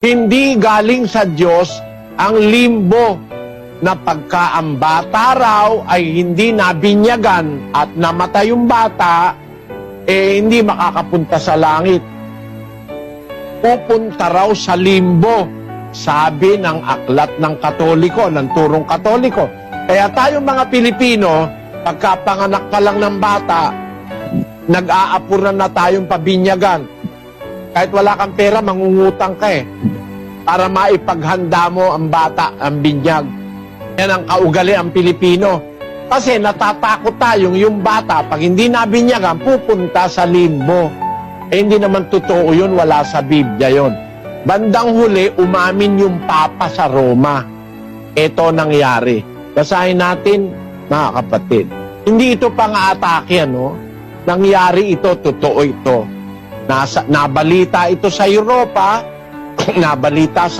Hindi galing sa Diyos ang limbo na pagka ang bata raw ay hindi nabinyagan at namatay yung bata, hindi makakapunta sa langit. Pupunta raw sa limbo, sabi ng aklat ng Katoliko, ng turong Katoliko. Kaya tayong mga Pilipino, pagkapanganak pa lang ng bata, nag-aapuran na tayong pabinyagan. Kahit wala kang pera, mangungutang ka para maipaghanda mo ang bata, ang binyag. Yan ang kaugali ang Pilipino. Kasi natatakot tayong yung bata, pag hindi nabinyagan, pupunta sa limbo. Hindi naman totoo yun, wala sa Biblia yun. Bandang huli, umamin yung Papa sa Roma. Ito nangyari. Basahin natin, mga kapatid. Hindi ito pang-aatake, ano? Nangyari ito, totoo ito. Nabalita ito sa Europa, nabalita sa